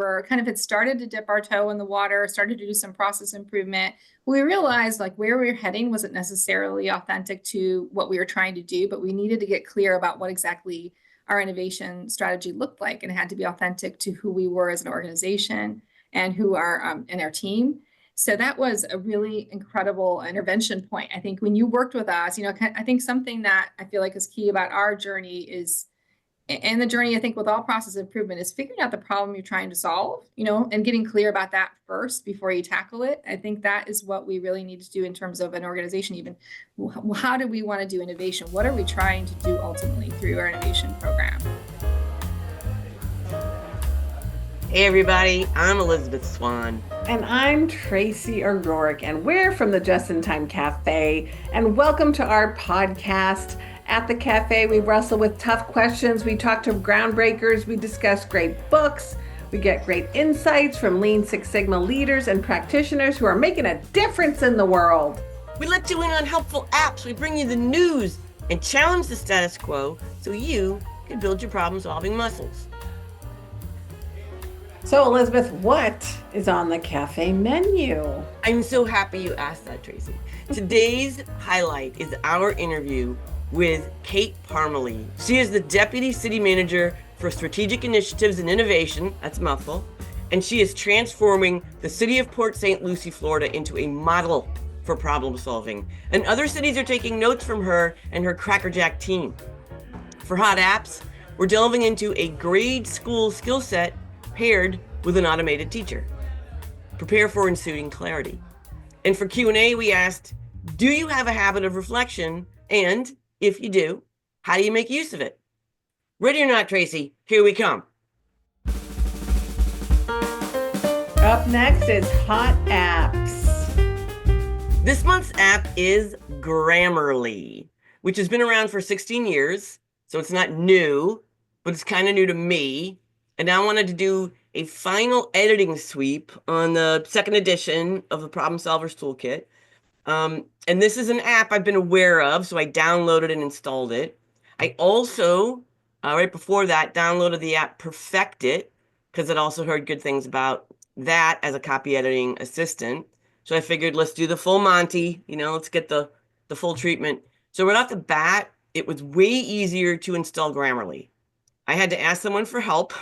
were kind of had started to dip our toe in the water, started to do some process improvement. We realized like where we were heading wasn't necessarily authentic to what we were trying to do, but we needed to get clear about what exactly our innovation strategy looked like, and it had to be authentic to who we were as an organization and who our and our team. So that was a really incredible intervention point. I think when you worked with us, I think something that I feel like is key about our journey is, and the journey I think with all process improvement, is figuring out the problem you're trying to solve, and getting clear about that first before you tackle it. I think that is what we really need to do in terms of an organization. Even how do we want to do innovation? What are we trying to do ultimately through our innovation program? Hey everybody, I'm Elizabeth Swan. And I'm Tracy O'Rourke, and we're from the Just in Time Cafe. And welcome to our podcast. At the cafe, we wrestle with tough questions, we talk to groundbreakers, we discuss great books, we get great insights from Lean Six Sigma leaders and practitioners who are making a difference in the world. We let you in on helpful apps, we bring you the news, and challenge the status quo so you can build your problem-solving muscles. So, Elizabeth, what is on the cafe menu? I'm so happy you asked that, Tracy. Today's highlight is our interview with Kate Parmelee. She is the Deputy City Manager for Strategic Initiatives and Innovation, that's a mouthful, and she is transforming the city of Port St. Lucie, Florida into a model for problem solving. And other cities are taking notes from her and her crackerjack team. For hot apps, we're delving into a grade school skill set paired with an automated teacher. Prepare for ensuing clarity. And for Q&A, we asked, do you have a habit of reflection? And if you do, how do you make use of it? Ready or not, Tracy, here we come. Up next is Hot Apps. This month's app is Grammarly, which has been around for 16 years. So it's not new, but it's kind of new to me. And I wanted to do a final editing sweep on the second edition of the Problem Solvers Toolkit. And this is an app I've been aware of, so I downloaded and installed it. I also, right before that, downloaded the app Perfect It, because I'd also heard good things about that as a copy editing assistant. So I figured, let's do the full Monty, let's get the full treatment. So right off the bat, it was way easier to install Grammarly. I had to ask someone for help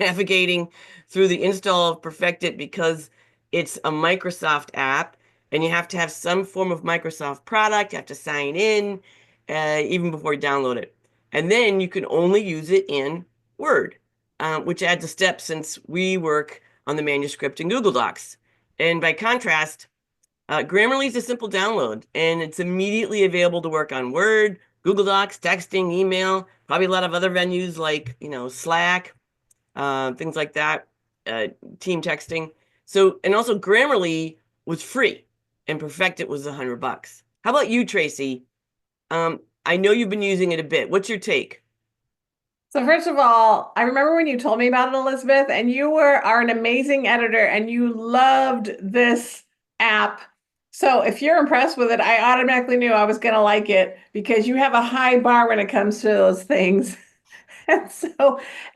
navigating through the install of Perfect It because it's a Microsoft app and you have to have some form of Microsoft product. You have to sign in even before you download it. And then you can only use it in Word, which adds a step since we work on the manuscript in Google Docs. And by contrast, Grammarly is a simple download and it's immediately available to work on Word, Google Docs, texting, email, probably a lot of other venues like, Slack, things like that, team texting. So, and also Grammarly was free and Perfect It was $100. How about you, Tracy? I know you've been using it a bit. What's your take? So first of all, I remember when you told me about it, Elizabeth, and you are an amazing editor and you loved this app. So if you're impressed with it, I automatically knew I was going to like it because you have a high bar when it comes to those things.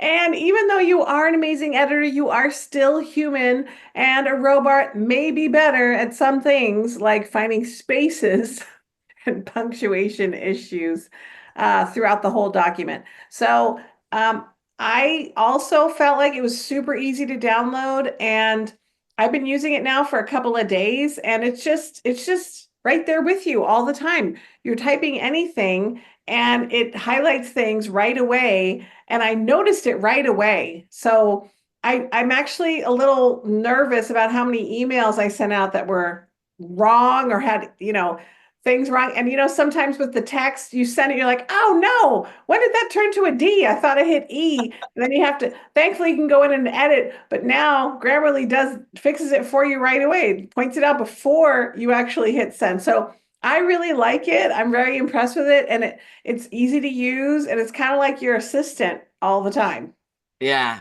And even though you are an amazing editor, you are still human, and a robot may be better at some things like finding spaces and punctuation issues throughout the whole document. So I also felt like it was super easy to download, and I've been using it now for a couple of days, and it's just right there with you all the time. You're typing anything and it highlights things right away. And I noticed it right away. So I'm actually a little nervous about how many emails I sent out that were wrong or had, things wrong. And, sometimes with the text, you send it, you're like, oh no, when did that turn to a D? I thought I hit E. And then you have to, thankfully you can go in and edit, but now Grammarly fixes it for you right away. It points it out before you actually hit send. So I really like it. I'm very impressed with it. And it's easy to use. And it's kind of like your assistant all the time. Yeah.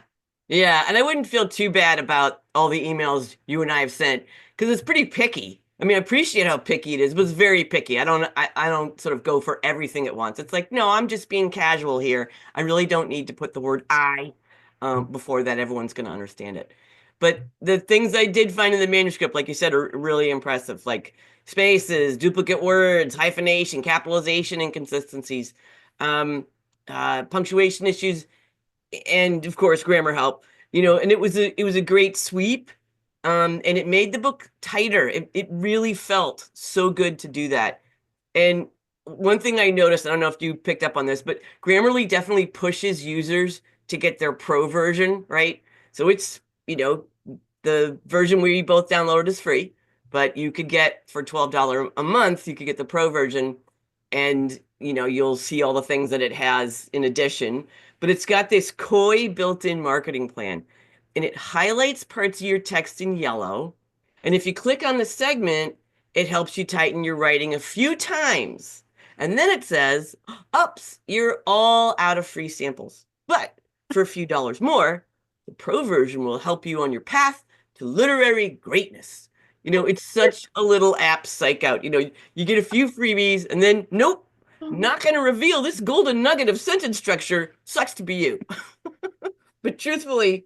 Yeah. And I wouldn't feel too bad about all the emails you and I have sent because it's pretty picky. I mean, I appreciate how picky it is, but it's very picky. I don't sort of go for everything at once. It's like, no, I'm just being casual here. I really don't need to put the word I before that. Everyone's going to understand it. But the things I did find in the manuscript, like you said, are really impressive, like spaces, duplicate words, hyphenation, capitalization, inconsistencies, um, punctuation issues, and of course grammar help. And it was a great sweep, and it made the book tighter. It really felt so good to do that. And one thing I noticed, I don't know if you picked up on this, but Grammarly definitely pushes users to get their pro version, right? So it's, the version we both downloaded is free, but you could get for $12 a month, you could get the pro version, and you'll see all the things that it has in addition. But it's got this coy built-in marketing plan, and it highlights parts of your text in yellow. And if you click on the segment, it helps you tighten your writing a few times. And then it says, "Ups, you're all out of free samples. But for a few dollars more, the pro version will help you on your path to literary greatness." It's such a little app psych out. You get a few freebies and then, nope, not going to reveal this golden nugget of sentence structure. Sucks to be you. But truthfully,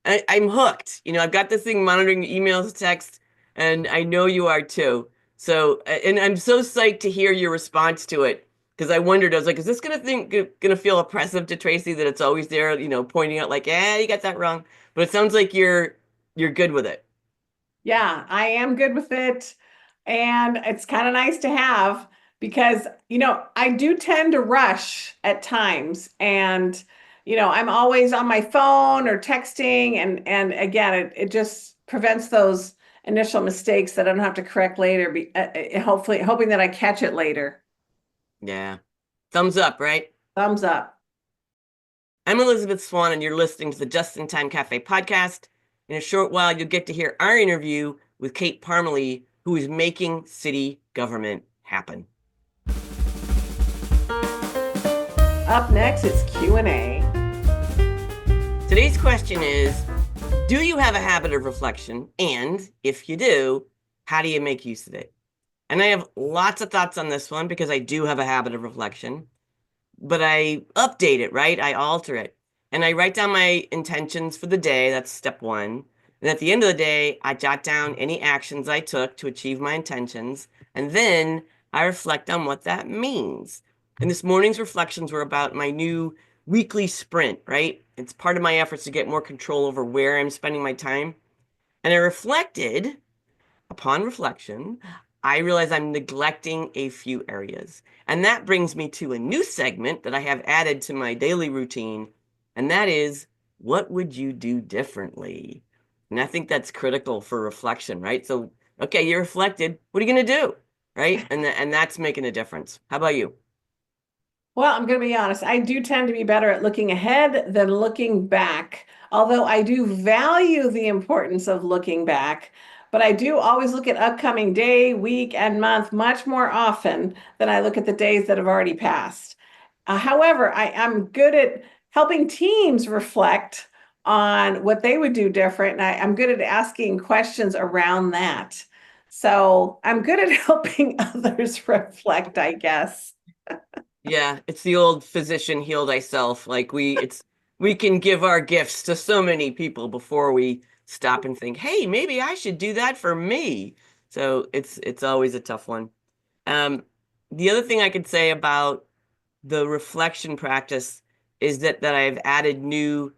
I'm hooked. I've got this thing monitoring emails, text, and I know you are too. So, and I'm so psyched to hear your response to it, because I was like, is this gonna feel oppressive to Tracy that it's always there, pointing out like, yeah, you got that wrong. But it sounds like you're good with it. Yeah, I am good with it. And it's kind of nice to have because, I do tend to rush at times. And, I'm always on my phone or texting. And again, it just prevents those initial mistakes that I don't have to correct later, hopefully, hoping that I catch it later. Yeah. Thumbs up, right? Thumbs up. I'm Elizabeth Swan, and you're listening to the Just in Time Cafe podcast. In a short while, you'll get to hear our interview with Kate Parmelee, who is making city government happen. Up next, it's Q&A. Today's question is, do you have a habit of reflection? And if you do, how do you make use of it? And I have lots of thoughts on this one because I do have a habit of reflection, but I update it, right? I alter it. And I write down my intentions for the day. That's step one. And at the end of the day, I jot down any actions I took to achieve my intentions. And then I reflect on what that means. And this morning's reflections were about my new weekly sprint, right? It's part of my efforts to get more control over where I'm spending my time. And I reflected, upon reflection, I realize I'm neglecting a few areas. And that brings me to a new segment that I have added to my daily routine. And that is, what would you do differently? And I think that's critical for reflection, right? So, okay, you reflected. What are you going to do? Right? And that's making a difference. How about you? Well, I'm going to be honest. I do tend to be better at looking ahead than looking back, although I do value the importance of looking back. But I do always look at upcoming day, week, and month much more often than I look at the days that have already passed. However, I'm good at helping teams reflect on what they would do different. And I'm good at asking questions around that. So I'm good at helping others reflect, I guess. Yeah, it's the old physician heal thyself. Like we can give our gifts to so many people before we stop and think, hey, maybe I should do that for me. So it's always a tough one. Um, the other thing I could say about the reflection practice is that I've added new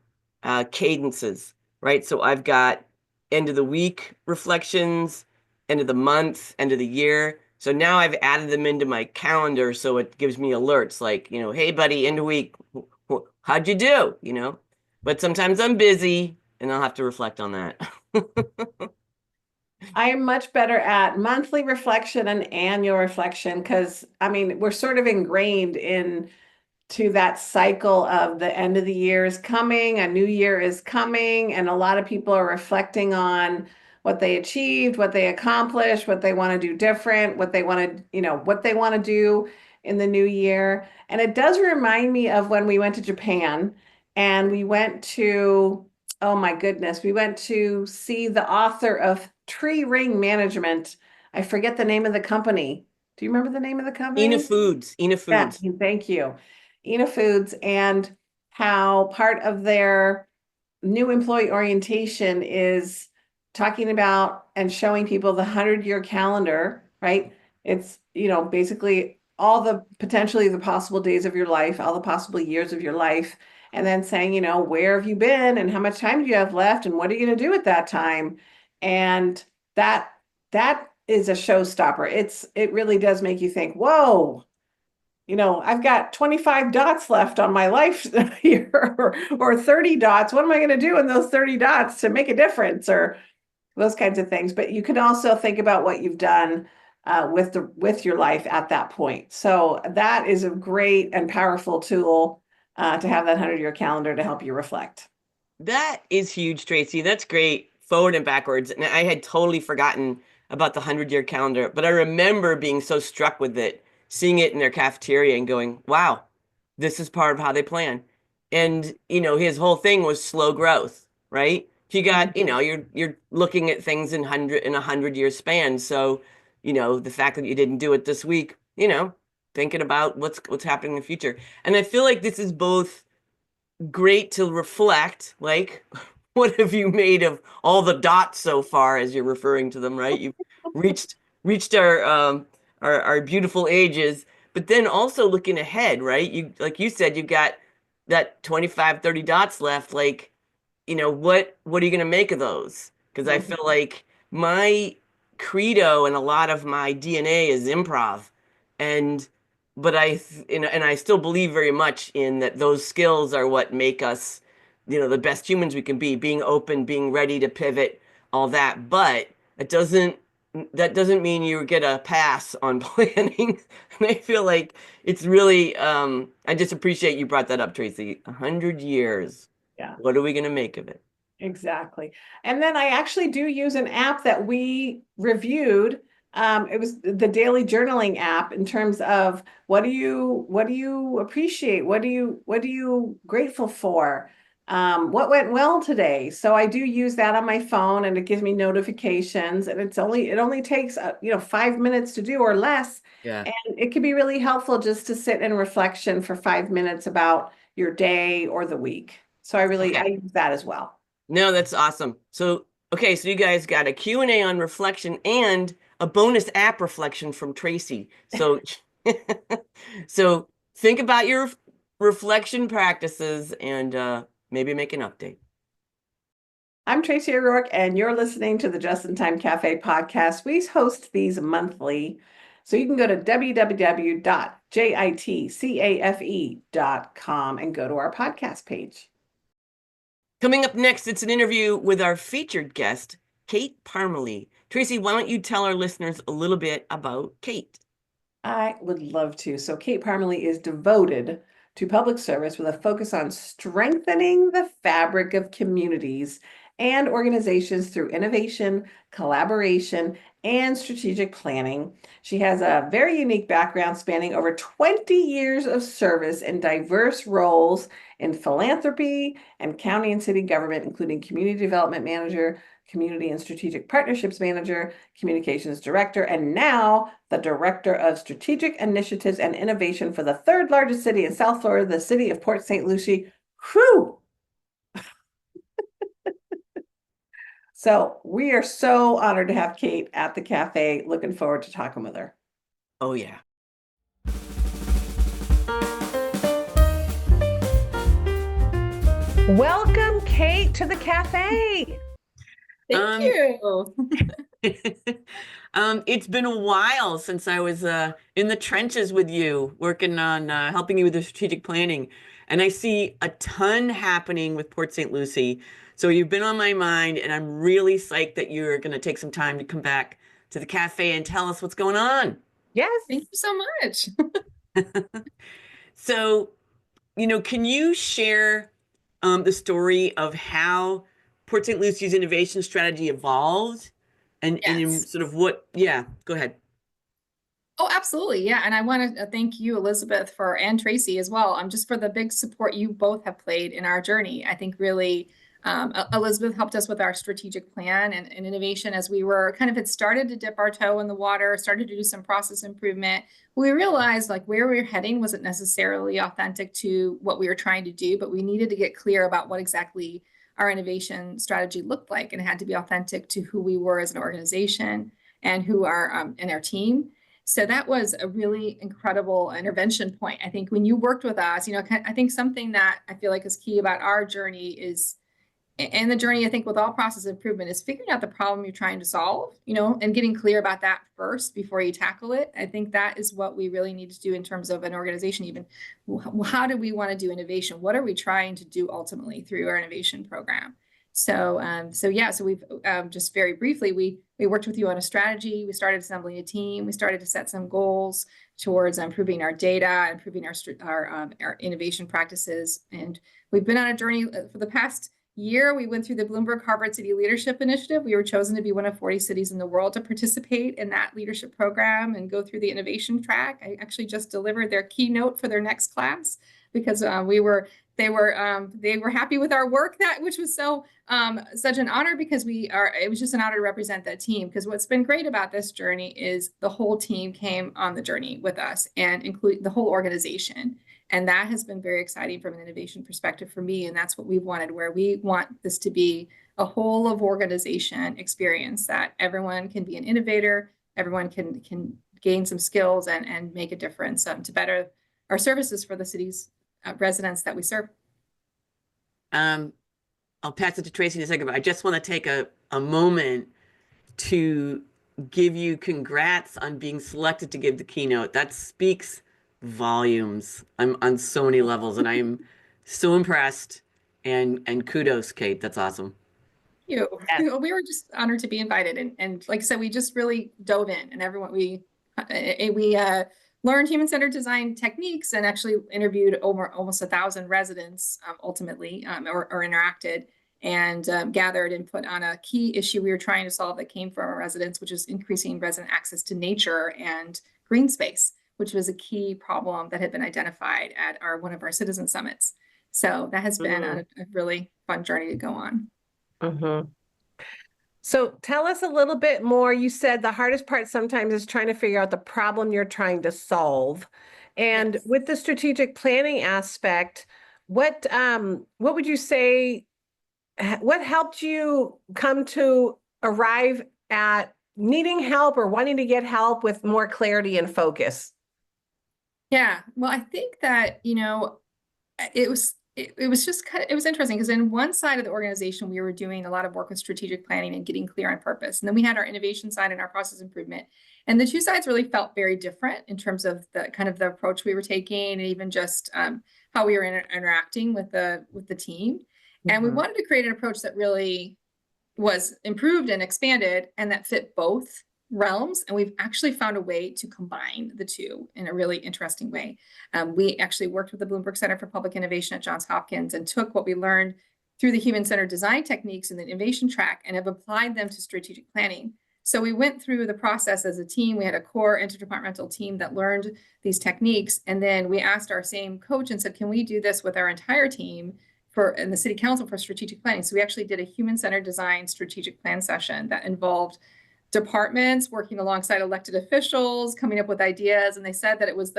cadences, right? So I've got end of the week reflections, end of the month, end of the year. So now I've added them into my calendar so it gives me alerts like, hey, buddy, end of week, how'd you do? But sometimes I'm busy and I'll have to reflect on that. I am much better at monthly reflection and annual reflection because, we're sort of ingrained into that cycle of the end of the year is coming, a new year is coming, and a lot of people are reflecting on what they achieved, what they accomplished, what they want to do different, what they want to, what they want to do in the new year. And it does remind me of when we went to Japan and we went to, oh my goodness, we went to see the author of Tree Ring Management. I forget the name of the company. Do you remember the name of the company? Ina Foods. Yeah, thank you. Ina Foods, and how part of their new employee orientation is talking about and showing people the 100-year calendar, right? It's, basically all the potentially the possible days of your life, all the possible years of your life, and then saying, where have you been and how much time do you have left and what are you going to do at that time? And that is a showstopper. It really does make you think, whoa, I've got 25 dots left on my life here or 30 dots. What am I going to do in those 30 dots to make a difference or those kinds of things? But you can also think about what you've done with your life at that point. So that is a great and powerful tool to have that 100-year calendar to help you reflect. That is huge, Tracy. That's great, forward and backwards. And I had totally forgotten about the 100-year calendar, but I remember being so struck with it, seeing it in their cafeteria and going, wow, this is part of how they plan. And, his whole thing was slow growth, right? You got, you're looking at things in 100-year span. So, the fact that you didn't do it this week, thinking about what's happening in the future. And I feel like this is both great to reflect, like, what have you made of all the dots so far, as you're referring to them, right? You've reached our beautiful ages, but then also looking ahead, right? Like you said, you've got that 25, 30 dots left. Like, what are you going to make of those? Because I feel like my credo and a lot of my DNA is improv, and but I still believe very much in that those skills are what make us, the best humans we can be, being open, being ready to pivot, all that. But that doesn't mean you get a pass on planning. And I feel like it's really, I just appreciate you brought that up, Tracy. 100 years. Yeah. What are we going to make of it? Exactly. And then I actually do use an app that we reviewed. It was the daily journaling app in terms of what do you appreciate? What are you grateful for? What went well today? So I do use that on my phone and it gives me notifications and it only takes 5 minutes to do or less. Yeah. And it can be really helpful just to sit in reflection for 5 minutes about your day or the week. So I use that as well. No, that's awesome. So, okay, so you guys got a Q&A on reflection and a bonus app reflection from Tracy. So, so think about your reflection practices and maybe make an update. I'm Tracy O'Rourke, and you're listening to the Just in Time Cafe podcast. We host these monthly. So you can go to www.jitcafe.com and go to our podcast page. Coming up next, it's an interview with our featured guest, Kate Parmelee. Tracy, why don't you tell our listeners a little bit about Kate? I would love to. So Kate Parmelee is devoted to public service with a focus on strengthening the fabric of communities and organizations through innovation, collaboration, and strategic planning. She has a very unique background spanning over 20 years of service in diverse roles in philanthropy and county and city government, including community development manager, community and strategic partnerships manager, communications director, and now the director of strategic initiatives and innovation for the third largest city in South Florida, the city of Port St. Lucie. Whew! So we are so honored to have Kate at the cafe. Looking forward to talking with her. Oh, yeah. Welcome, Kate, to the cafe. Thank you. It's been a while since I was in the trenches with you, working on helping you with the strategic planning. And I see a ton happening with Port St. Lucie. So you've been on my mind, and I'm really psyched that you're going to take some time to come back to the cafe and tell us what's going on. Yes. Thank you so much. So, can you share the story of how Port St. Lucie's innovation strategy evolved and Yes. sort of go ahead. Oh, absolutely. Yeah. And I want to thank you, Elizabeth, and Tracy as well, just for the big support you both have played in our journey. I think really Elizabeth helped us with our strategic plan and innovation as we were had started to dip our toe in the water, started to do some process improvement. We realized like where we were heading wasn't necessarily authentic to what we were trying to do, but we needed to get clear about what exactly our innovation strategy looked like, and it had to be authentic to who we were as an organization and who our and our team. So that was a really incredible intervention point. I think when you worked with us, I think something that I feel like is key about our journey is, and the journey, I think, with all process improvement is figuring out the problem you're trying to solve, and getting clear about that first before you tackle it. I think that is what we really need to do in terms of an organization. Even how do we want to do innovation? What are we trying to do ultimately through our innovation program? So we've just very briefly, we worked with you on a strategy. We started assembling a team. We started to set some goals towards improving our data, improving our innovation practices, and we've been on a journey for the past year. We went through the Bloomberg Harvard City Leadership Initiative. We were chosen to be one of 40 cities in the world to participate in that leadership program and go through the innovation track. I actually just delivered their keynote for their next class because they were happy with our work, which was such an honor, because it was just an honor to represent that team. Because what's been great about this journey is the whole team came on the journey with us, and include the whole organization. And that has been very exciting from an innovation perspective for me. And that's what we wanted, where we want this to be a whole of organization experience, that everyone can be an innovator, everyone can gain some skills and make a difference to better our services for the city's residents that we serve. I'll pass it to Tracy in a second, but I just want to take a moment to give you congrats on being selected to give the keynote. That speaks volumes. I'm on so many levels, and I'm so impressed, and kudos, Kate. That's awesome. Thank you. Yes. We were just honored to be invited, and like I said, we just really dove in, and everyone we learned human-centered design techniques, and actually interviewed over almost 1,000 residents ultimately, or interacted, and gathered input on a key issue we were trying to solve that came from our residents, which is increasing resident access to nature and green space, which was a key problem that had been identified at one of our citizen summits. So that has been a really fun journey to go on. Mm-hmm. So tell us a little bit more. You said the hardest part sometimes is trying to figure out the problem you're trying to solve. And Yes. with the strategic planning aspect, what would you say, what helped you come to arrive at needing help or wanting to get help with more clarity and focus? Yeah, well, I think that, it was interesting, because in one side of the organization, we were doing a lot of work with strategic planning and getting clear on purpose. And then we had our innovation side and our process improvement. And the two sides really felt very different in terms of the kind of the approach we were taking, and even just how we were interacting with the team. And we wanted to create an approach that really was improved and expanded, and that fit both realms. And we've actually found a way to combine the two in a really interesting way. We actually worked with the Bloomberg Center for Public Innovation at Johns Hopkins and took what we learned through the human-centered design techniques in the innovation track and have applied them to strategic planning. So we went through the process as a team. We had a core interdepartmental team that learned these techniques. And then we asked our same coach and said, can we do this with our entire team in the city council for strategic planning? So we actually did a human-centered design strategic plan session that involved departments working alongside elected officials, coming up with ideas. And they said that it was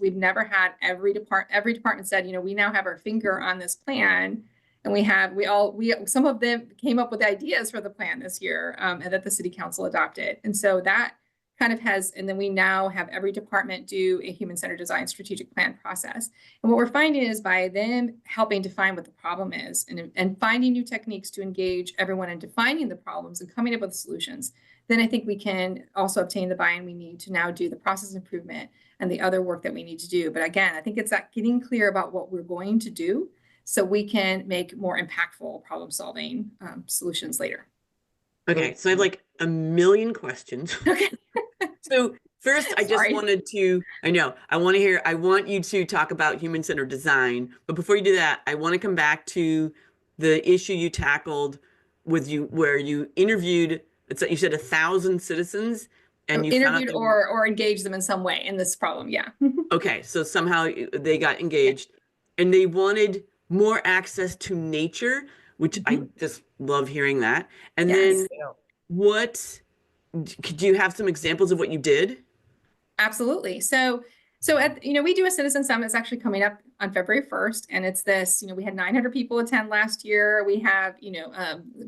we've never had every department said, we now have our finger on this plan. And some of them came up with ideas for the plan this year, and that the city council adopted. And so that kind of and then we now have every department do a human-centered design strategic plan process. And what we're finding is, by them helping define what the problem is and finding new techniques to engage everyone in defining the problems and coming up with solutions, then I think we can also obtain the buy-in we need to now do the process improvement and the other work that we need to do. But again, I think it's that getting clear about what we're going to do so we can make more impactful problem-solving solutions later. Okay, so I have like a million questions. Okay. So first, I just wanted to, I want you to talk about human-centered design. But before you do that, I want to come back to the issue you tackled where you interviewed, you said 1,000 citizens, and you interviewed or engaged them in some way in this problem. Yeah. Okay, so somehow they got engaged, and they wanted more access to nature, which I just love hearing that. And then could you have some examples of what you did? Absolutely. So So we do a citizen summit. It's actually coming up on February 1st. And it's this, we had 900 people attend last year. We have,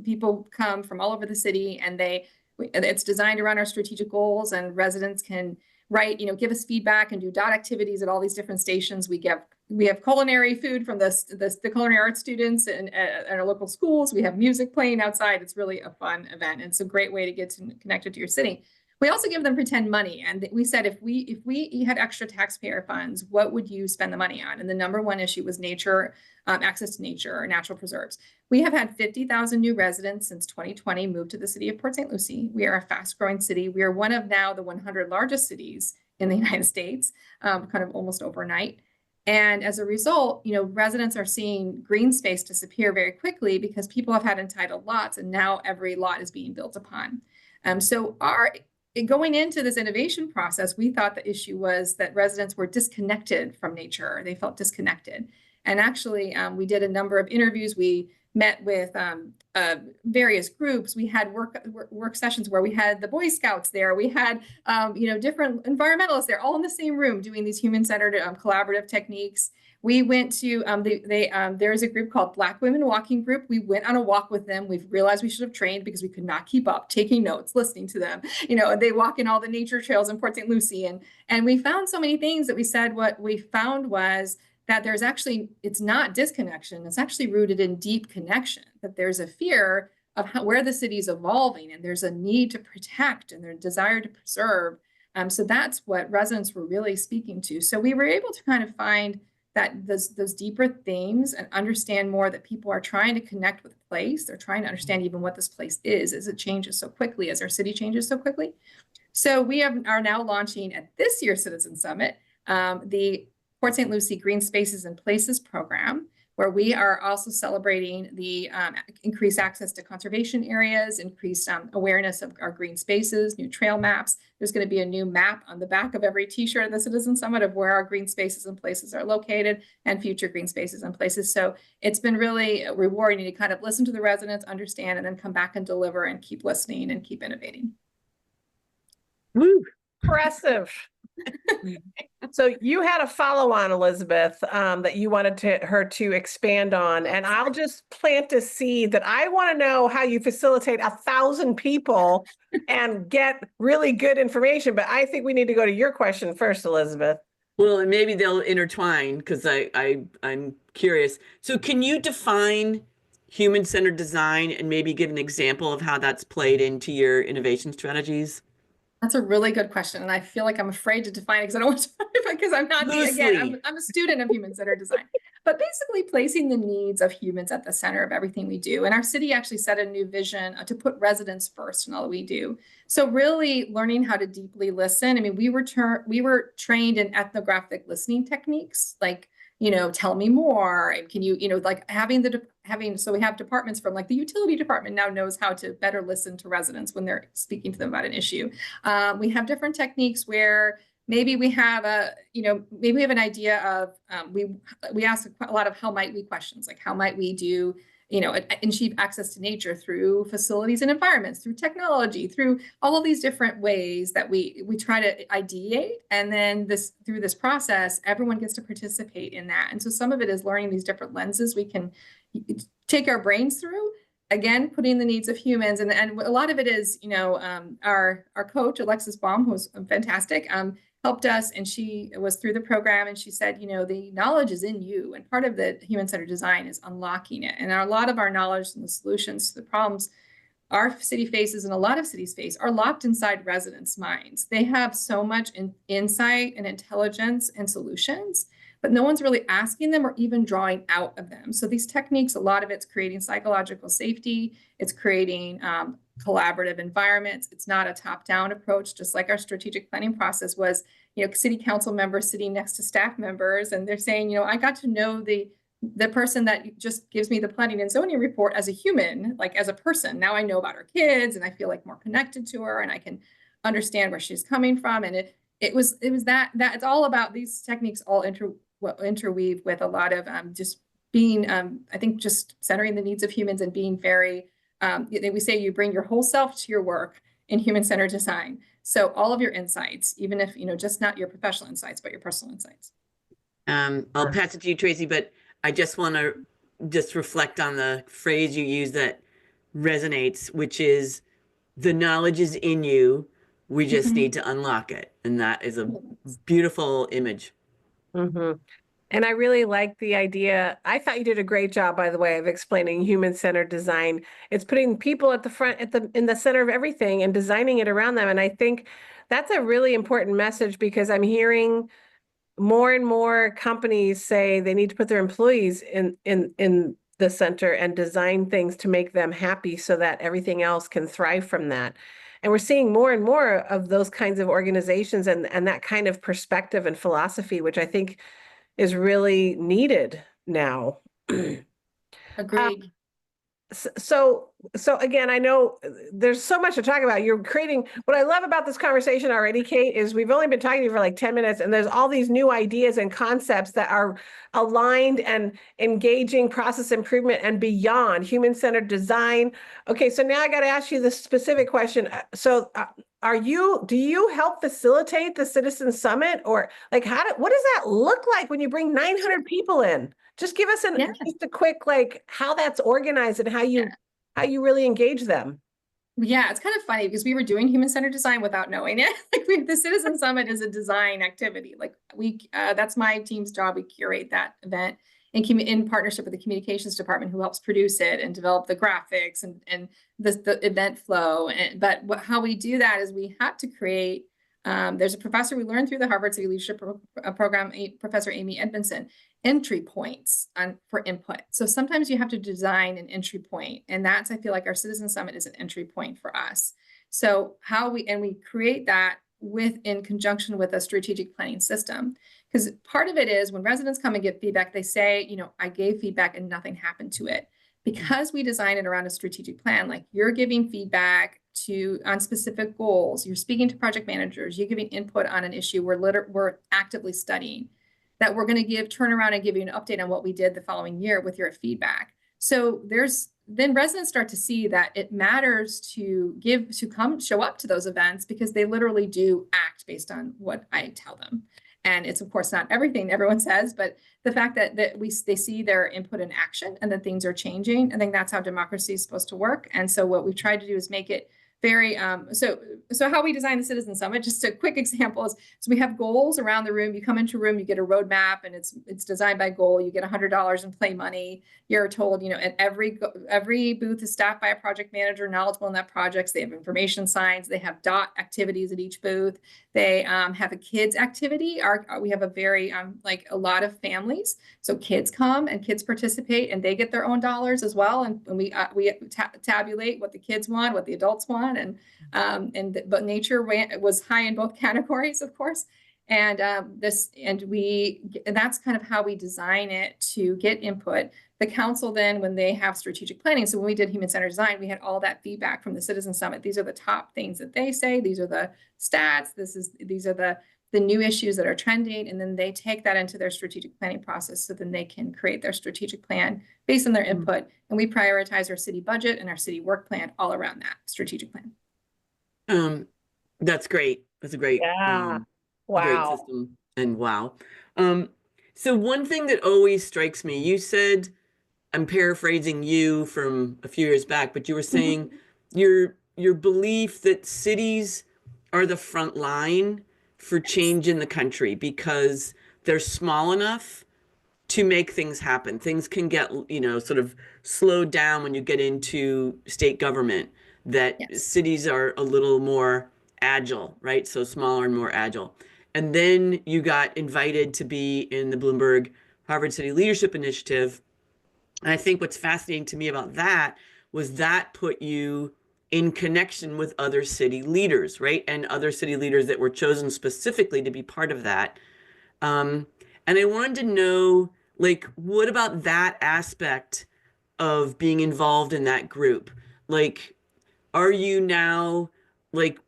people come from all over the city, and it's designed around our strategic goals, and residents can write, give us feedback and do dot activities at all these different stations. We have culinary food from the culinary arts students and at our local schools. We have music playing outside. It's really a fun event. And it's a great way to get connected to your city. We also give them pretend money. And we said, if we had extra taxpayer funds, what would you spend the money on? And the number one issue was nature, access to nature or natural preserves. We have had 50,000 new residents since 2020 move to the city of Port St. Lucie. We are a fast growing city. We are one of now the 100 largest cities in the United States, kind of almost overnight. And as a result, residents are seeing green space disappear very quickly because people have had entitled lots, and now every lot is being built upon. So going into this innovation process, we thought the issue was that residents were disconnected from nature. They felt disconnected. And actually, we did a number of interviews. We met with various groups. We had work sessions where we had the Boy Scouts there. We had different environmentalists there, all in the same room doing these human-centered collaborative techniques. We went to there's a group called Black Women Walking Group. We went on a walk with them. We've realized we should have trained because we could not keep up, taking notes, listening to them. They walk in all the nature trails in Port St. Lucie, and we found so many things that we said. What we found was that it's not disconnection. It's actually rooted in deep connection. That there's a fear of where the city is evolving, and there's a need to protect and their desire to preserve. So that's what residents were really speaking to. So we were able to kind of find that those deeper themes and understand more that people are trying to connect with place. They're trying to understand even what this place is as it changes so quickly, as our city changes so quickly. So we are now launching at this year's Citizen Summit, the Port St. Lucie Green Spaces and Places program, where we are also celebrating the increased access to conservation areas, increased awareness of our green spaces, new trail maps. There's going to be a new map on the back of every t-shirt at the Citizen Summit of where our green spaces and places are located, and future green spaces and places. So it's been really rewarding to kind of listen to the residents, understand, and then come back and deliver and keep listening and keep innovating. Woo, impressive. So you had a follow-on, Elizabeth, that you wanted her to expand on, and I'll just plant a seed that I want to know how you facilitate 1,000 people and get really good information. But I think we need to go to your question first, Elizabeth. Well, and maybe they'll intertwine because I'm curious. So can you define human-centered design and maybe give an example of how that's played into your innovation strategies? That's a really good question. And I feel like I'm afraid to define it because I don't want to, because I'm not, I'm a student of human-centered design. But basically placing the needs of humans at the center of everything we do. And our city actually set a new vision to put residents first in all that we do. So really learning how to deeply listen. I mean, we were trained in ethnographic listening techniques, like, tell me more. And can you, like so we have departments from like the utility department now knows how to better listen to residents when they're speaking to them about an issue. We have different techniques where maybe we have maybe we have an idea of, we ask a lot of how might we questions, like how might we do, achieve access to nature through facilities and environments, through technology, through all of these different ways that we try to ideate. And then through this process, everyone gets to participate in that. And so some of it is learning these different lenses we can take our brains through, again, putting the needs of humans. And a lot of it is, our coach, Alexis Baum, who was fantastic, helped us, and she was through the program, and she said, the knowledge is in you, and part of the human-centered design is unlocking it. And a lot of our knowledge and the solutions to the problems our city faces and a lot of cities face are locked inside residents' minds. They have so much insight and intelligence and solutions, but no one's really asking them or even drawing out of them. So these techniques, a lot of it's creating psychological safety, it's creating collaborative environments. It's not a top-down approach, just like our strategic planning process was, city council members sitting next to staff members, and they're saying, I got to know the person that just gives me the planning and zoning report as a human, like as a person. Now I know about her kids, and I feel like more connected to her, and I can understand where she's coming from. And it was that it's all about these techniques all interweave with a lot of just being, I think, just centering the needs of humans and being very, we say you bring your whole self to your work in human-centered design. So all of your insights, even if, just not your professional insights, but your personal insights. I'll pass it to you, Tracy, but I just want to just reflect on the phrase you use that resonates, which is the knowledge is in you. We just need to unlock it. And that is a beautiful image. Mm-hmm. And I really like the idea. I thought you did a great job, by the way, of explaining human-centered design. It's putting people at the front, in the center of everything and designing it around them. And I think that's a really important message because I'm hearing more and more companies say they need to put their employees in the center and design things to make them happy so that everything else can thrive from that. And we're seeing more and more of those kinds of organizations and that kind of perspective and philosophy, which I think is really needed now. Agreed. So again, I know there's so much to talk about. You're creating, what I love about this conversation already, Kate, is we've only been talking to you for like 10 minutes and there's all these new ideas and concepts that are aligned and engaging process improvement and beyond human-centered design. Okay, so now I got to ask you the specific question. Do you help facilitate the Citizen Summit, or like what does that look like when you bring 900 people in? Just give us just a quick, like, how that's organized and how you really engage them. Yeah, it's kind of funny because we were doing human-centered design without knowing it. The Citizen Summit is a design activity. Like that's my team's job. We curate that event in partnership with the communications department, who helps produce it and develop the graphics and the event flow. But how we do that is we have to create. There's a professor we learned through the Harvard City Leadership Program, Professor Amy Edmondson, entry points for input. So sometimes you have to design an entry point, and I feel like our Citizen Summit is an entry point for us. So we create that in conjunction with a strategic planning system, because part of it is when residents come and give feedback, they say, I gave feedback and nothing happened to it. Because we design it around a strategic plan, like you're giving feedback on specific goals, you're speaking to project managers, you're giving input on an issue we're actively studying, that we're going to turn around and give you an update on what we did the following year with your feedback. So then residents start to see that it matters to show up to those events, because they literally do act based on what I tell them. And it's, of course, not everything everyone says, but the fact that they see their input in action and that things are changing. I think that's how democracy is supposed to work. And so what we try to do is make it very, so how we design the Citizen Summit, just a quick example is, so we have goals around the room. You come into a room, you get a roadmap, and it's designed by goal. You get $100 in play money. You're told, and every booth is staffed by a project manager knowledgeable in that project. They have information signs. They have dot activities at each booth. They have a kids activity. We have a very like a lot of families, so kids come and kids participate, and they get their own dollars as well. And we tabulate what the kids want, what the adults want, but nature was high in both categories, of course. And that's kind of how we design it to get input. The council then, when they have strategic planning, so when we did human-centered design, we had all that feedback from the Citizen Summit. These are the top things that they say. These are the stats. These are the new issues that are trending. And then they take that into their strategic planning process. So then they can create their strategic plan based on their input. And we prioritize our city budget and our city work plan all around that strategic plan. That's great. That's a great, wow. great system. And wow. So one thing that always strikes me, you said, I'm paraphrasing you from a few years back, but you were saying your belief that cities are the front line for change in the country because they're small enough to make things happen. Things can get, sort of slowed down when you get into state government, that cities are a little more agile, right? So smaller and more agile. And then you got invited to be in the Bloomberg Harvard City Leadership Initiative. And I think what's fascinating to me about that was that put you in connection with other city leaders, right? And other city leaders that were chosen specifically to be part of that. And I wanted to know, like, what about that aspect of being involved in that group? Like, are you now, like,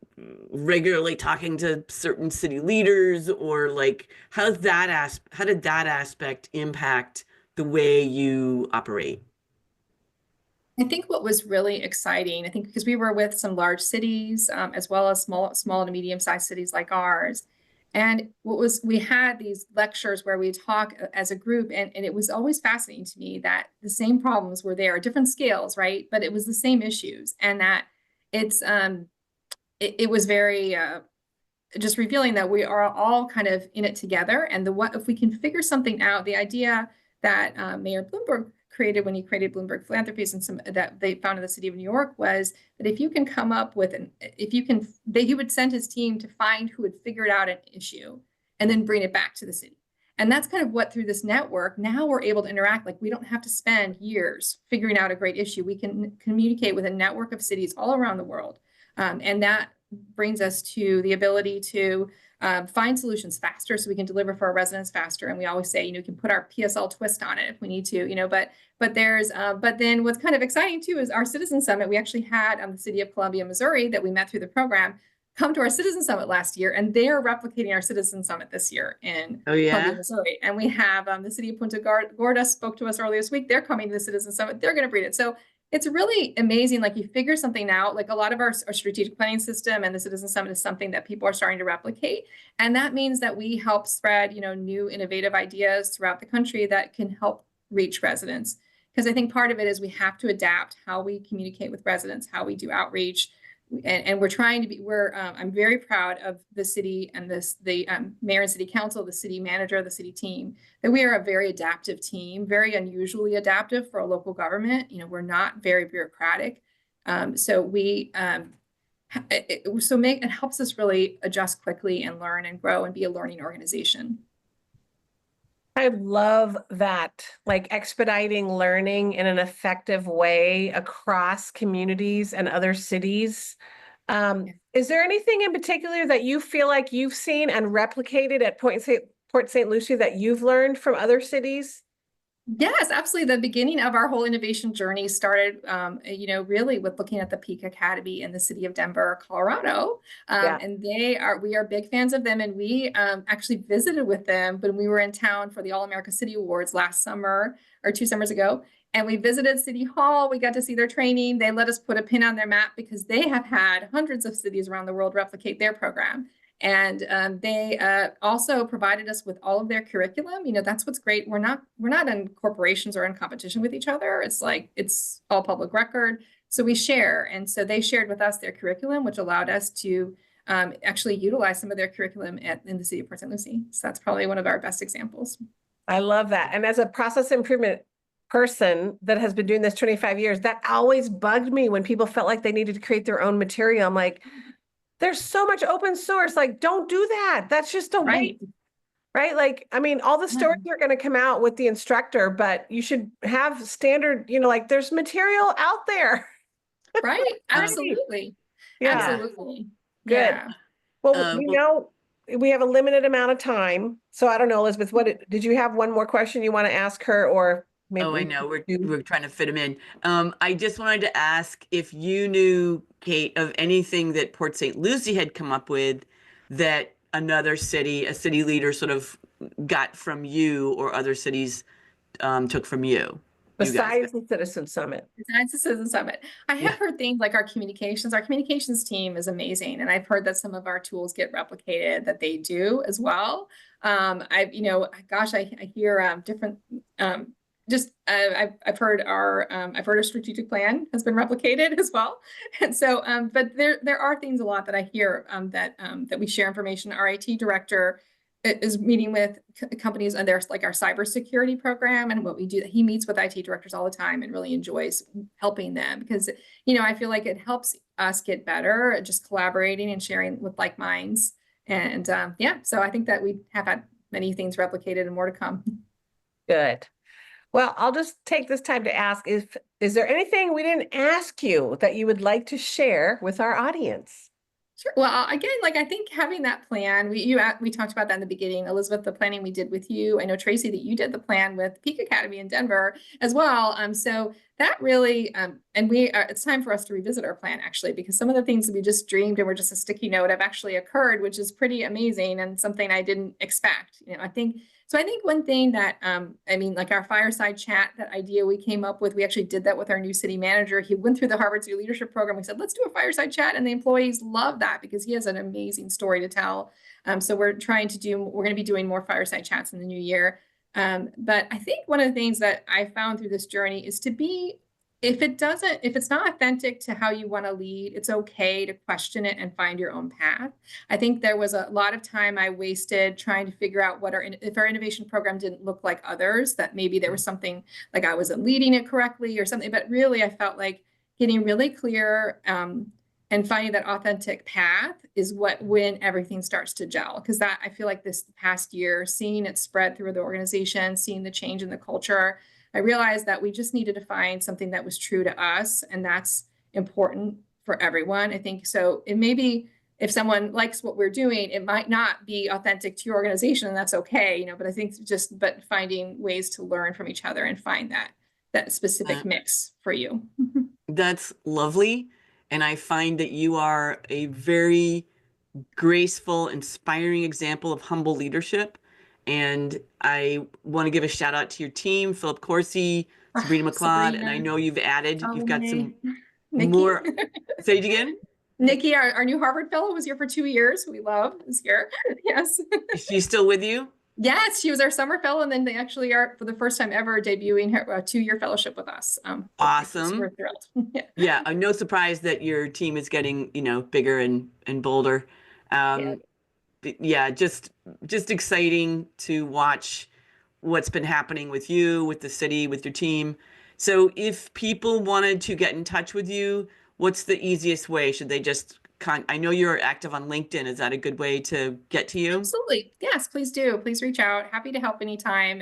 regularly talking to certain city leaders, or like, how did that aspect impact the way you operate? I think what was really exciting, I think because we were with some large cities, as well as small to medium-sized cities like ours. And we had these lectures where we talk as a group, and it was always fascinating to me that the same problems were there, different scales, right? But it was the same issues, and that it's it was very just revealing that we are all kind of in it together. And what if we can figure something out, the idea that Mayor Bloomberg created when he created Bloomberg Philanthropies and some that they found in the city of New York was that if you can come up with he would send his team to find who had figured out an issue and then bring it back to the city. And that's kind of what through this network, now we're able to interact. Like we don't have to spend years figuring out a great issue. We can communicate with a network of cities all around the world. And that brings us to the ability to find solutions faster so we can deliver for our residents faster. And we always say, you can put our PSL twist on it if we need to, but then what's kind of exciting too is our Citizen Summit. We actually had the city of Columbia, Missouri that we met through the program come to our Citizen Summit last year, and they are replicating our Citizen Summit this year in Columbia, Missouri. And we have the city of Punta Gorda spoke to us earlier this week. They're coming to the Citizen Summit. They're going to bring it. So it's really amazing. Like you figure something out, like a lot of our strategic planning system and the Citizen Summit is something that people are starting to replicate. And that means that we help spread, new innovative ideas throughout the country that can help reach residents. Because I think part of it is we have to adapt how we communicate with residents, how we do outreach. And we're trying to be, I'm very proud of the city and the mayor and city council, the city manager, the city team, that we are a very adaptive team, very unusually adaptive for a local government. We're not very bureaucratic. So it helps us really adjust quickly and learn and grow and be a learning organization. I love that, like expediting learning in an effective way across communities and other cities. Is there anything in particular that you feel like you've seen and replicated at Port St. Lucie that you've learned from other cities? Yes, absolutely. The beginning of our whole innovation journey started, really with looking at the Peak Academy in the city of Denver, Colorado. And we are big fans of them. And we actually visited with them when we were in town for the All-America City Awards last summer or 2 summers ago. And we visited City Hall. We got to see their training. They let us put a pin on their map because they have had hundreds of cities around the world replicate their program. And they also provided us with all of their curriculum. That's what's great. We're not in corporations or in competition with each other. It's all public record. So we share. And so they shared with us their curriculum, which allowed us to actually utilize some of their curriculum in the city of Port St. Lucie. So that's probably one of our best examples. I love that. And as a process improvement person that has been doing this 25 years, that always bugged me when people felt like they needed to create their own material. I'm like, there's so much open source, like don't do that. That's just a waste, right? Like, I mean, all the stories are going to come out with the instructor, but you should have standard, like there's material out there. Right. Absolutely. Yeah. Absolutely. Good. Yeah. Well, we have a limited amount of time. So I don't know, Elizabeth, did you have one more question you want to ask her, or maybe? I know we're in to fit them in. I just wanted to ask if you knew, Kate, of anything that Port St. Lucie had come up with that another city, a city leader sort of got from you or other cities took from you. Besides the Citizen Summit. Besides the Citizen Summit. I have heard things like our communications team is amazing. And I've heard that some of our tools get replicated, that they do as well. I hear different, I've heard our strategic plan has been replicated as well. And so, but there are things a lot that I hear that we share information. Our IT director is meeting with companies, and there's like our cybersecurity program and what we do. He meets with IT directors all the time and really enjoys helping them because, I feel like it helps us get better at just collaborating and sharing with like minds. And so I think that we have had many things replicated and more to come. Good. Well, I'll just take this time to ask, is there anything we didn't ask you that you would like to share with our audience? Sure. Well, again, I think having that plan, we talked about that in the beginning, Elizabeth, the planning we did with you. I know, Tracy, that you did the plan with Peak Academy in Denver as well. So that really, it's time for us to revisit our plan actually, because some of the things that we just dreamed and were just a sticky note have actually occurred, which is pretty amazing and something I didn't expect. I think So I think one thing that, I mean, like our fireside chat, that idea we came up with, we actually did that with our new city manager. He went through the Harvard City Leadership Program. We said, let's do a fireside chat. And the employees love that because he has an amazing story to tell. So we're going to be doing more fireside chats in the new year. But I think one of the things that I found through this journey is to be, if it's not authentic to how you want to lead, it's okay to question it and find your own path. I think there was a lot of time I wasted trying to figure out if our innovation program didn't look like others, that maybe there was something like I wasn't leading it correctly or something. But really, I felt like getting really clear and finding that authentic path is when everything starts to gel. Because that, I feel like this past year, seeing it spread through the organization, seeing the change in the culture, I realized that we just needed to find something that was true to us, and that's important for everyone. I think so. It may be, if someone likes what we're doing, it might not be authentic to your organization, and that's okay, but I think but finding ways to learn from each other and find that specific mix for you. That's lovely. And I find that you are a very graceful, inspiring example of humble leadership. And I want to give a shout out to your team, Philip Corsi, Sabrina McLeod, and I know you've got some Nikki. more. Say it again. Nikki, our new Harvard fellow, was here for 2 years. We love is here. Yes. Is she still with you? Yes, she was our summer fellow, and then they actually are, for the first time ever, debuting her 2-year fellowwship with us. Awesome. We're thrilled. Yeah, no surprise that your team is getting, bigger and bolder. Yeah, just exciting to watch what's been happening with you, with the city, with your team. So if people wanted to get in touch with you, what's the easiest way? Should they just I know you're active on LinkedIn. Is that a good way to get to you? Absolutely. Yes, please do. Please reach out. Happy to help anytime.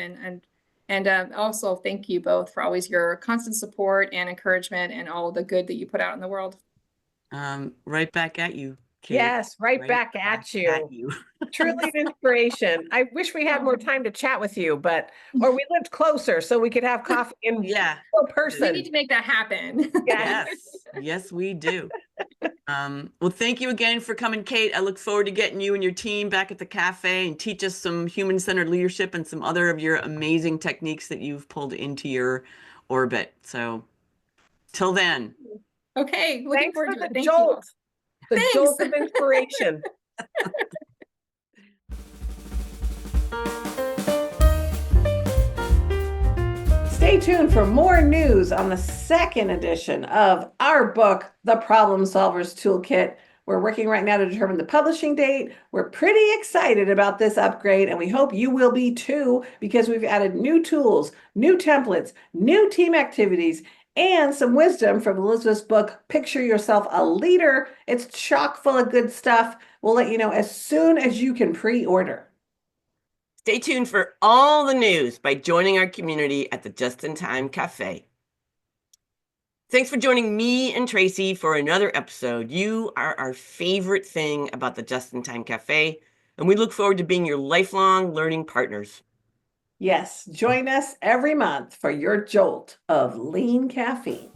And also thank you both for always your constant support and encouragement and all the good that you put out in the world. Right back at you, Kate. Yes, right back at you. Truly an inspiration. I wish we had more time to chat with you, or we lived closer so we could have coffee in person. We need to make that happen. Yes, we do. Well, thank you again for coming, Kate. I look forward to getting you and your team back at the cafe and teach us some human-centered leadership and some other of your amazing techniques that you've pulled into your orbit. So till then. Okay. Looking forward to it. Thank you. The jolt of inspiration. Stay tuned for more news on the second edition of our book, The Problem Solver's Toolkit. We're working right now to determine the publishing date. We're pretty excited about this upgrade, and we hope you will be too, because we've added new tools, new templates, new team activities, and some wisdom from Elisabeth's book, Picture Yourself a Leader. It's chock full of good stuff. We'll let you know as soon as you can pre-order. Stay tuned for all the news by joining our community at the Just in Time Cafe. Thanks for joining me and Tracy for another episode. You are our favorite thing about the Just in Time Cafe, and we look forward to being your lifelong learning partners. Yes, join us every month for your jolt of lean caffeine.